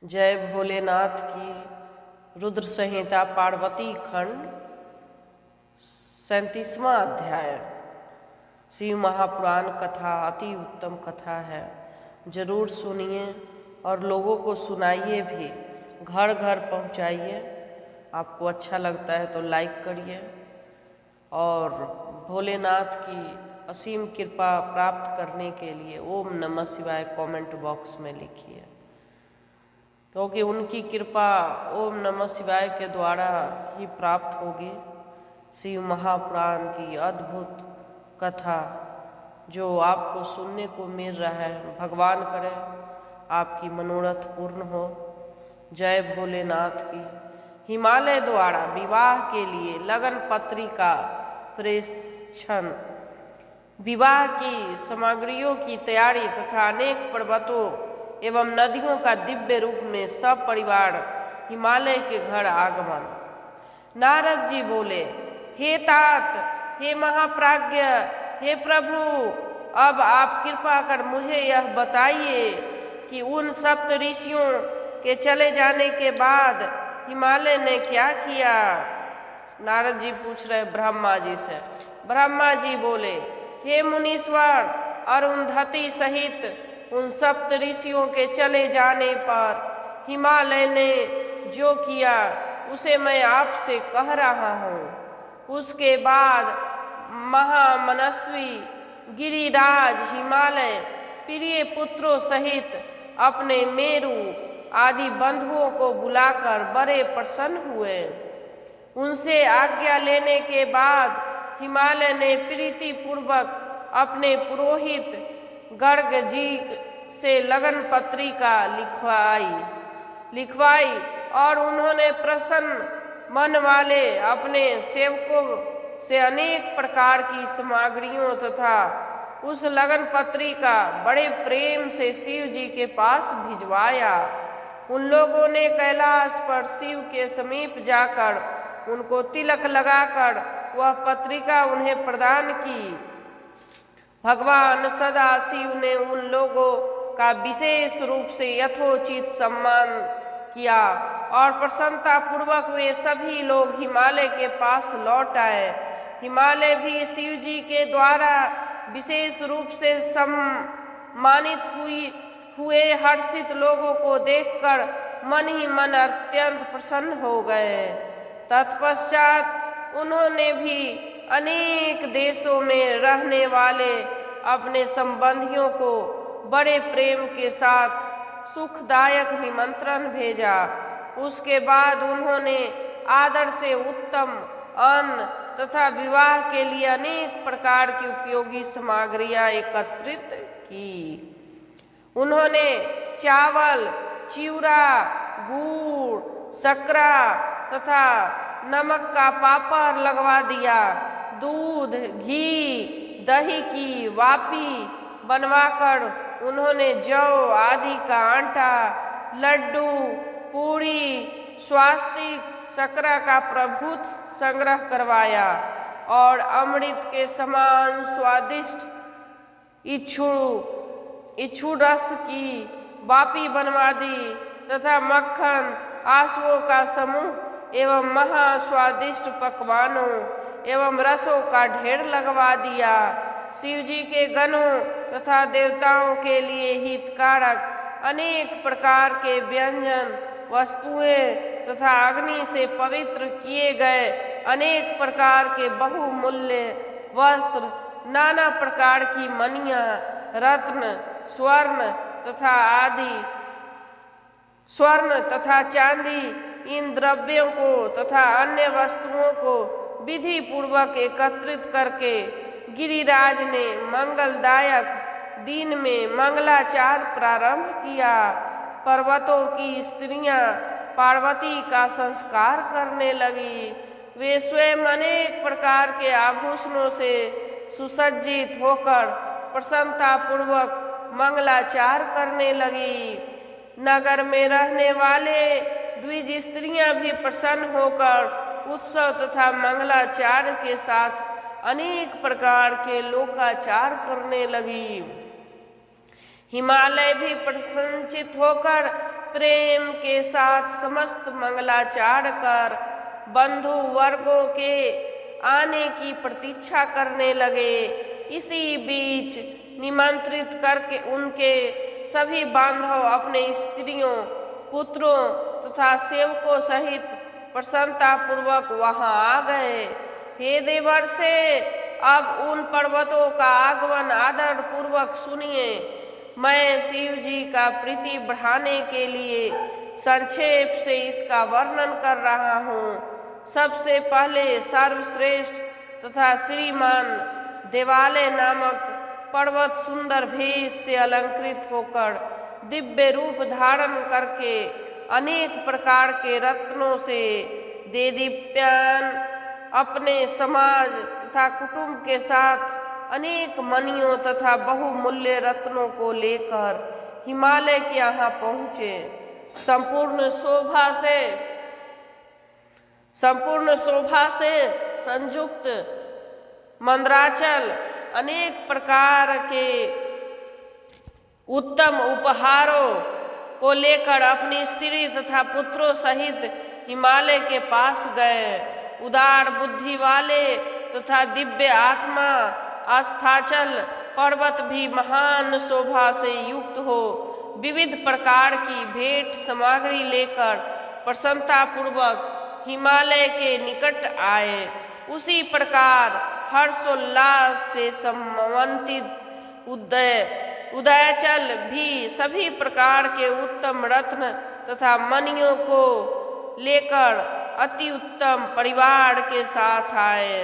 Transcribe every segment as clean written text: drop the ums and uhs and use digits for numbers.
जय भोलेनाथ की। रुद्र संहिता पार्वती खंड 37वां अध्याय। शिव महापुराण कथा अति उत्तम कथा है, जरूर सुनिए और लोगों को सुनाइए भी, घर घर पहुंचाइए। आपको अच्छा लगता है तो लाइक करिए और भोलेनाथ की असीम कृपा प्राप्त करने के लिए ओम नमः शिवाय कमेंट बॉक्स में लिखिए, क्योंकि उनकी कृपा ओम नमः शिवाय के द्वारा ही प्राप्त होगी। शिव महापुराण की अद्भुत कथा जो आपको सुनने को मिल रहा है, भगवान करे आपकी मनोरथ पूर्ण हो। जय भोलेनाथ की। हिमालय द्वारा विवाह के लिए लगन पत्रिका प्रेषण, विवाह की सामग्रियों की तैयारी तथा अनेक पर्वतों एवं नदियों का दिव्य रूप में सब परिवार हिमालय के घर आगमन। नारद जी बोले, हे तात, हे महाप्राज्ञ, हे प्रभु, अब आप कृपा कर मुझे यह बताइए कि उन सप्त ऋषियों के चले जाने के बाद हिमालय ने क्या किया। नारद जी पूछ रहे ब्रह्मा जी से। ब्रह्मा जी बोले, हे मुनीश्वर, अरुंधति सहित उन सप्त ऋषियों के चले जाने पर हिमालय ने जो किया उसे मैं आपसे कह रहा हूँ। उसके बाद महामनस्वी गिरिराज हिमालय प्रिय पुत्रों सहित अपने मेरु आदि बंधुओं को बुलाकर बड़े प्रसन्न हुए। उनसे आज्ञा लेने के बाद हिमालय ने प्रीति पूर्वक अपने पुरोहित गर्ग जी से लगन पत्रिका लिखवाई और उन्होंने प्रसन्न मन वाले अपने सेवकों से अनेक प्रकार की सामग्रियों तथा उस लगन पत्रिका बड़े प्रेम से शिव जी के पास भिजवाया। उन लोगों ने कैलाश पर शिव के समीप जाकर उनको तिलक लगाकर वह पत्रिका उन्हें प्रदान की। भगवान सदाशिव ने उन लोगों का विशेष रूप से यथोचित सम्मान किया और प्रसन्नता पूर्वक वे सभी लोग हिमालय के पास लौट आए। हिमालय भी शिव जी के द्वारा विशेष रूप से सम्मानित हुए हर्षित लोगों को देखकर मन ही मन अत्यंत प्रसन्न हो गए। तत्पश्चात उन्होंने भी अनेक देशों में रहने वाले अपने संबंधियों को बड़े प्रेम के साथ सुखदायक निमंत्रण भेजा। उसके बाद उन्होंने आदर से उत्तम अन्न तथा विवाह के लिए अनेक प्रकार की उपयोगी सामग्रियां एकत्रित की। उन्होंने चावल, चिवड़ा, गुड़, शक्करा तथा नमक का पापड़ लगवा दिया। दूध, घी, दही की वापी बनवाकर उन्होंने जौ आदि का आटा, लड्डू, पूड़ी, स्वास्तिक, शक्करा का प्रभुत संग्रह करवाया और अमृत के समान स्वादिष्ट इच्छू रस की वापी बनवा दी तथा मक्खन, आंसुओं का समूह एवं महास्वादिष्ट पकवानों एवं रसों का ढेर लगवा दिया। शिव जी के गणों तथा देवताओं के लिए हितकारक अनेक प्रकार के व्यंजन वस्तुएं तथा अग्नि से पवित्र किए गए अनेक प्रकार के बहुमूल्य वस्त्र, नाना प्रकार की मणियां, रत्न, स्वर्ण तथा चांदी, इन द्रव्यों को तथा अन्य वस्तुओं को विधि पूर्वक एकत्रित करके गिरिराज ने मंगलदायक दिन में मंगलाचार प्रारंभ किया। पर्वतों की स्त्रियां पार्वती का संस्कार करने लगी। वे स्वयं अनेक प्रकार के आभूषणों से सुसज्जित होकर प्रसन्नता पूर्वक मंगलाचार करने लगी। नगर में रहने वाले द्विज स्त्रियां भी प्रसन्न होकर उत्सव तथा मंगलाचार के साथ अनेक प्रकार के लोकाचार करने लगी। हिमालय भी प्रसन्नचित होकर प्रेम के साथ समस्त मंगलाचार कर बंधु वर्गों के आने की प्रतीक्षा करने लगे। इसी बीच निमंत्रित करके उनके सभी बांधव अपने स्त्रियों, पुत्रों तथा सेवकों सहित प्रसन्नता पूर्वक वहां आ गए। हे देवर्षे, अब उन पर्वतों का आगमन आदर पूर्वक सुनिए। मैं शिव जी का प्रीति बढ़ाने के लिए संक्षेप से इसका वर्णन कर रहा हूँ। सबसे पहले सर्वश्रेष्ठ तथा श्रीमान देवालय नामक पर्वत सुंदर भेष से अलंकृत होकर दिव्य रूप धारण करके अनेक प्रकार के रत्नों से देदीप्यमान अपने समाज तथा कुटुंब के साथ अनेक मणियों तथा बहुमूल्य रत्नों को लेकर हिमालय के यहाँ पहुँचे। संपूर्ण शोभा से संयुक्त मंदराचल अनेक प्रकार के उत्तम उपहारों को लेकर अपनी स्त्री तथा पुत्रों सहित हिमालय के पास गए। उदार बुद्धि वाले तथा दिव्य आत्मा अस्ताचल पर्वत भी महान शोभा से युक्त हो विविध प्रकार की भेंट सामग्री लेकर प्रसन्नता पूर्वक हिमालय के निकट आए। उसी प्रकार हर्षोल्लास से समन्वित उदयचल भी सभी प्रकार के उत्तम रत्न तथा मणियों को लेकर अति उत्तम परिवार के साथ आए।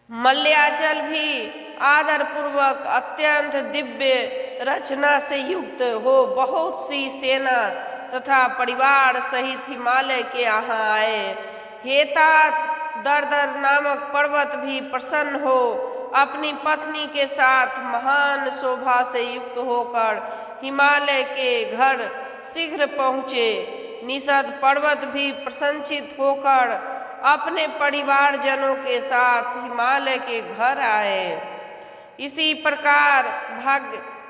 मल्याचल भी आदर पूर्वक अत्यंत दिव्य रचना से युक्त हो बहुत सी सेना तथा परिवार सहित हिमालय के यहाँ आए। हेतात दरदर नामक पर्वत भी प्रसन्न हो अपनी पत्नी के साथ महान शोभा से युक्त होकर हिमालय के घर शीघ्र पहुँचे। निषद पर्वत भी प्रसन्नचित होकर अपने परिवारजनों के साथ हिमालय के घर आए। इसी प्रकार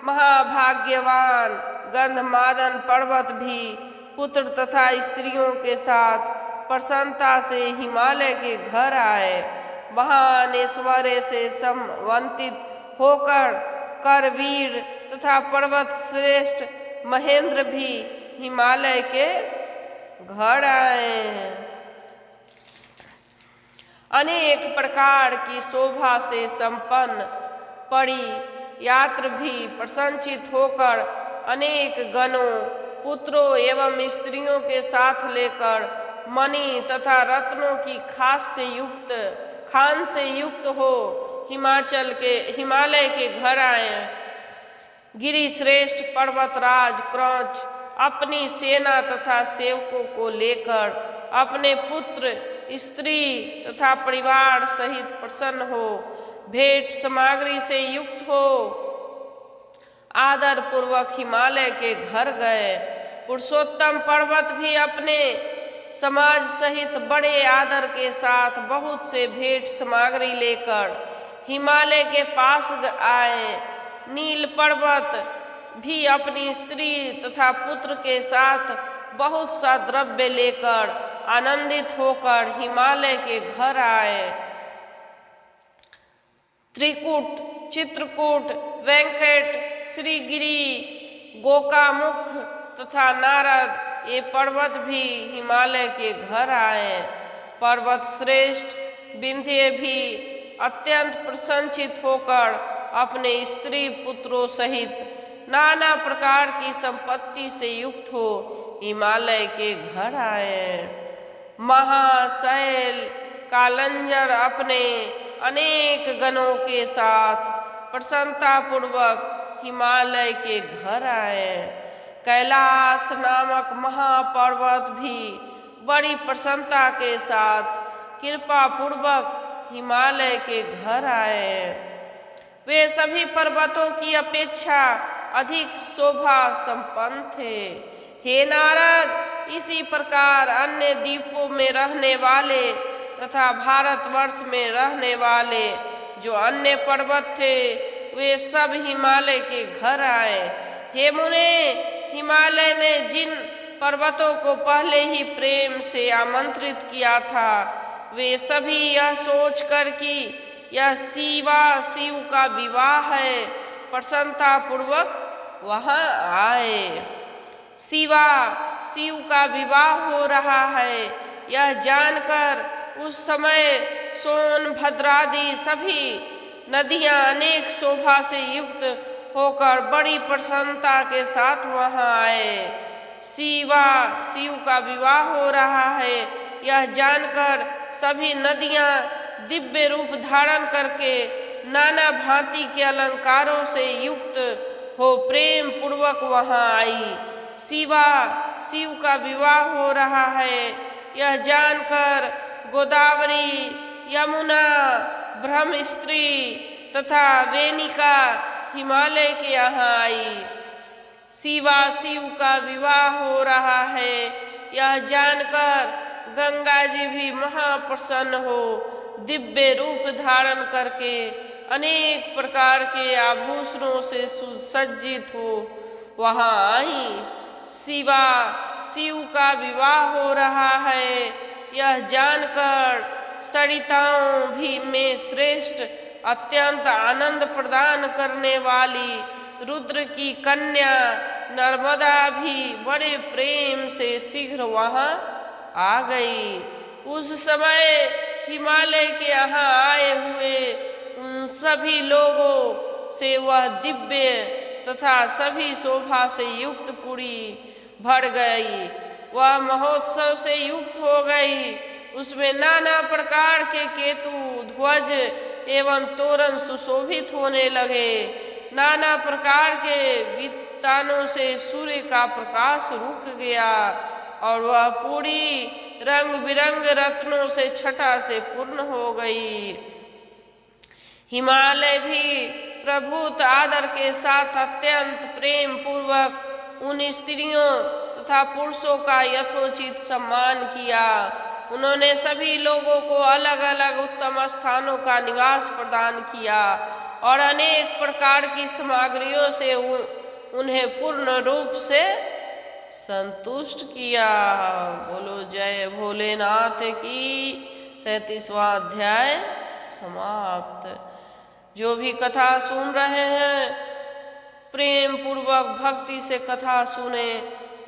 महाभाग्यवान गंधमादन पर्वत भी पुत्र तथा स्त्रियों के साथ प्रसन्नता से हिमालय के घर आए। महान ऐश्वर्य से समन्वित होकर करवीर तथा पर्वत श्रेष्ठ महेंद्र भी हिमालय के घर आए। अनेक प्रकार की शोभा से संपन्न परी यात्र भी प्रसन्नचित होकर अनेक गणों, पुत्रों एवं स्त्रियों के साथ लेकर मणि तथा रत्नों की खान से युक्त हो हिमालय के घर आए। गिरिश्रेष्ठ पर्वतराज क्रौंच अपनी सेना तथा सेवकों को लेकर अपने पुत्र, स्त्री तथा परिवार सहित प्रसन्न हो भेंट सामग्री से युक्त हो आदर पूर्वक हिमालय के घर गए। पुरुषोत्तम पर्वत भी अपने समाज सहित बड़े आदर के साथ बहुत से भेंट सामग्री लेकर हिमालय के पास आए। नील पर्वत भी अपनी स्त्री तथा पुत्र के साथ बहुत सा द्रव्य लेकर आनंदित होकर हिमालय के घर आए। त्रिकूट, चित्रकूट, वेंकट, श्रीगिरी, गोकामुख तथा नारद ये पर्वत भी हिमालय के घर आए। पर्वत श्रेष्ठ विंध्य भी अत्यंत प्रसन्नचित होकर अपने स्त्री पुत्रों सहित नाना प्रकार की संपत्ति से युक्त हो हिमालय के घर आए। महाशैल कालंजर अपने अनेक गणों के साथ प्रसन्नता पूर्वक हिमालय के घर आए। कैलाश नामक महापर्वत भी बड़ी प्रसन्नता के साथ कृपा पूर्वक हिमालय के घर आए। वे सभी पर्वतों की अपेक्षा अधिक शोभा संपन्न थे। हे नारद, इसी प्रकार अन्य द्वीपों में रहने वाले तथा भारतवर्ष में रहने वाले जो अन्य पर्वत थे वे सब हिमालय के घर आए। हे मुने, हिमालय ने जिन पर्वतों को पहले ही प्रेम से आमंत्रित किया था, वे सभी यह सोचकर कि यह शिव का विवाह है, प्रसन्नता पूर्वक वहां आए। शिव का विवाह हो रहा है, यह जानकर उस समय सोनभद्रादि सभी नदियां अनेक शोभा से युक्त होकर बड़ी प्रसन्नता के साथ वहां आए। शिव का विवाह हो रहा है, यह जानकर सभी नदियां दिव्य रूप धारण करके नाना भांति के अलंकारों से युक्त हो प्रेम पूर्वक वहां आई। शिव का विवाह हो रहा है, यह जानकर गोदावरी, यमुना, ब्रह्मस्त्री तथा वेनिका हिमालय के यहाँ आई। शिव का विवाह हो रहा है, यह जानकर गंगा जी भी महाप्रसन्न हो दिव्य रूप धारण करके अनेक प्रकार के आभूषणों से सुसज्जित हो वहां आई। शिव का विवाह हो रहा है, यह जानकर सरिताओं भी में श्रेष्ठ अत्यंत आनंद प्रदान करने वाली रुद्र की कन्या नर्मदा भी बड़े प्रेम से शीघ्र वहां आ गई। उस समय हिमालय के यहाँ आए हुए उन सभी लोगों से वह दिव्य तथा सभी शोभा से युक्त पुरी भर गई। वह महोत्सव से युक्त हो गई। उसमें नाना प्रकार के केतु, ध्वज एवं तोरण सुशोभित होने लगे। नाना प्रकार के वितानों से सूर्य का प्रकाश रुक गया और वह पूरी रंग बिरंग रत्नों से छटा से पूर्ण हो गई। हिमालय भी प्रभुत आदर के साथ अत्यंत प्रेम पूर्वक उन स्त्रियों तथा पुरुषों का यथोचित सम्मान किया। उन्होंने सभी लोगों को अलग अलग उत्तम स्थानों का निवास प्रदान किया और अनेक प्रकार की सामग्रियों से उन्हें पूर्ण रूप से संतुष्ट किया। बोलो जय भोलेनाथ की। 37वां अध्याय समाप्त। जो भी कथा सुन रहे हैं प्रेम पूर्वक भक्ति से कथा सुने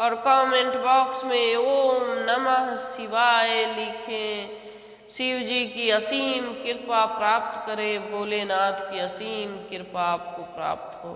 और कमेंट बॉक्स में ओम नमः शिवाय लिखें। शिव जी की असीम कृपा प्राप्त करें, भोलेनाथ की असीम कृपा आपको प्राप्त हो।